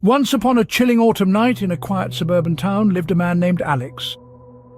Once upon a chilling autumn night in a quiet suburban town lived a man named Alex.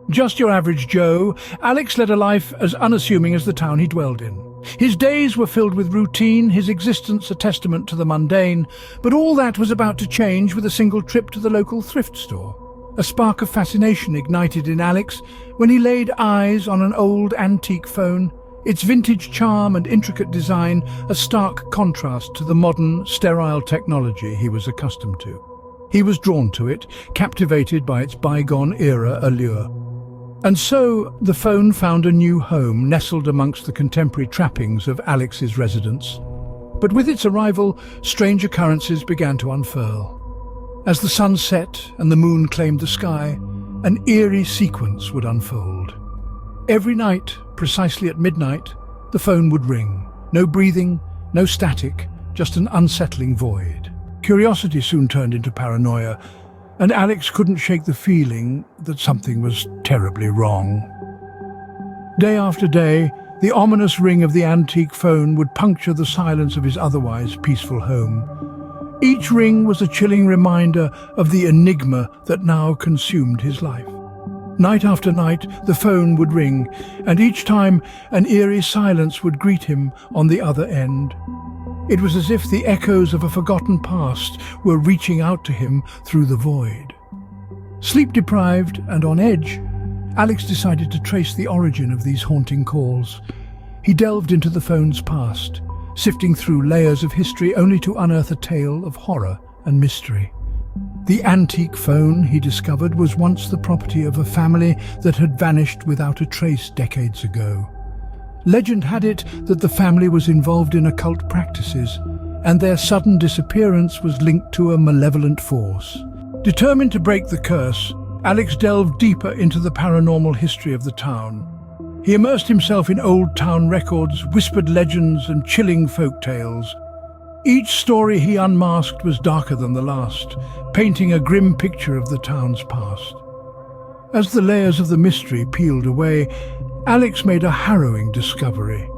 Just your average Joe, Alex led a life as unassuming as the town he dwelled in. His days were filled with routine, his existence a testament to the mundane, but all that was about to change with a single trip to the local thrift store. A spark of fascination ignited in Alex when he laid eyes on an old antique phone, its vintage charm and intricate design a stark contrast to the modern, sterile technology he was accustomed to. He was drawn to it, captivated by its bygone-era allure. And so the phone found a new home nestled amongst the contemporary trappings of Alex's residence. But with its arrival, strange occurrences began to unfurl. As the sun set and the moon claimed the sky, an eerie sequence would unfold. Every night, precisely at midnight, the phone would ring. No breathing, no static, just an unsettling void. Curiosity soon turned into paranoia, and Alex couldn't shake the feeling that something was terribly wrong. Day after day, the ominous ring of the antique phone would puncture the silence of his otherwise peaceful home. Each ring was a chilling reminder of the enigma that now consumed his life. Night after night, the phone would ring, and each time an eerie silence would greet him on the other end. It was as if the echoes of a forgotten past were reaching out to him through the void. Sleep-deprived and on edge, Alex decided to trace the origin of these haunting calls. He delved into the phone's past, sifting through layers of history only to unearth a tale of horror and mystery. The antique phone, he discovered, was once the property of a family that had vanished without a trace decades ago. Legend had it that the family was involved in occult practices, and their sudden disappearance was linked to a malevolent force. Determined to break the curse, Alex delved deeper into the paranormal history of the town. He immersed himself in old town records, whispered legends, and chilling folk tales. Each story he unmasked was darker than the last, painting a grim picture of the town's past. As the layers of the mystery peeled away, Alex made a harrowing discovery.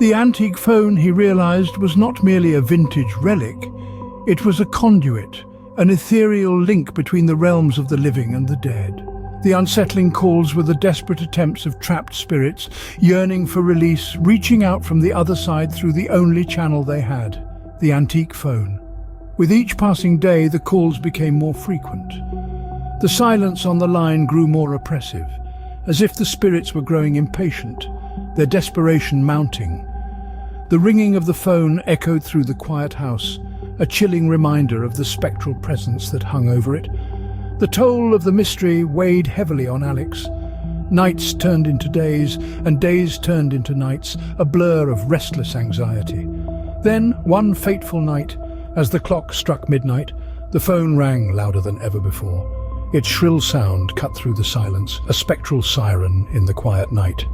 The antique phone, he realized, was not merely a vintage relic. It was a conduit, an ethereal link between the realms of the living and the dead. The unsettling calls were the desperate attempts of trapped spirits, yearning for release, reaching out from the other side through the only channel they had, the antique phone. With each passing day, the calls became more frequent. The silence on the line grew more oppressive, as if the spirits were growing impatient, their desperation mounting. The ringing of the phone echoed through the quiet house, a chilling reminder of the spectral presence that hung over it. The toll of the mystery weighed heavily on Alex. Nights turned into days, and days turned into nights, a blur of restless anxiety. Then, one fateful night, as the clock struck midnight, the phone rang louder than ever before. Its shrill sound cut through the silence, a spectral siren in the quiet night.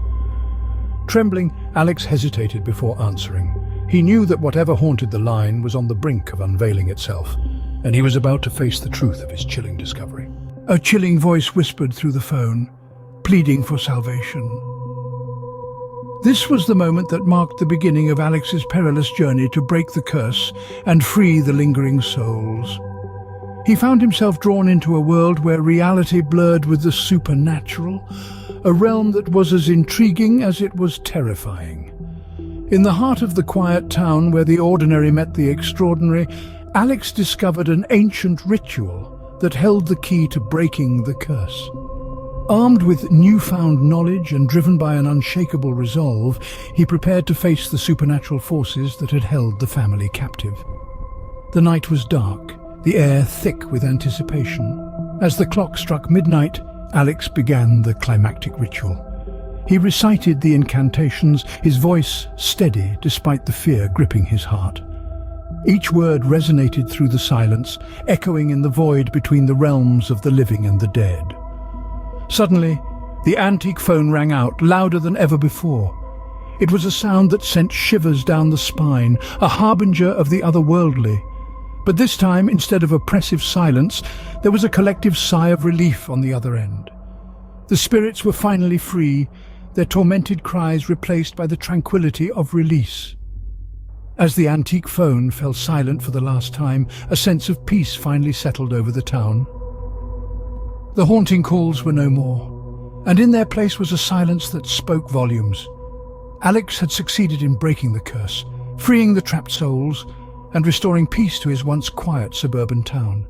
Trembling, Alex hesitated before answering. He knew that whatever haunted the line was on the brink of unveiling itself, and he was about to face the truth of his chilling discovery. A chilling voice whispered through the phone, pleading for salvation. This was the moment that marked the beginning of Alex's perilous journey to break the curse and free the lingering souls. He found himself drawn into a world where reality blurred with the supernatural, a realm that was as intriguing as it was terrifying. In the heart of the quiet town where the ordinary met the extraordinary, Alex discovered an ancient ritual that held the key to breaking the curse. Armed with newfound knowledge and driven by an unshakable resolve, he prepared to face the supernatural forces that had held the family captive. The night was dark, the air thick with anticipation. As the clock struck midnight, Alex began the climactic ritual. He recited the incantations, his voice steady despite the fear gripping his heart. Each word resonated through the silence, echoing in the void between the realms of the living and the dead. Suddenly, the antique phone rang out, louder than ever before. It was a sound that sent shivers down the spine, a harbinger of the otherworldly. But this time, instead of oppressive silence, there was a collective sigh of relief on the other end. The spirits were finally free, their tormented cries replaced by the tranquility of release. As the antique phone fell silent for the last time, a sense of peace finally settled over the town. The haunting calls were no more, and in their place was a silence that spoke volumes. Alex had succeeded in breaking the curse, freeing the trapped souls, and restoring peace to his once quiet suburban town.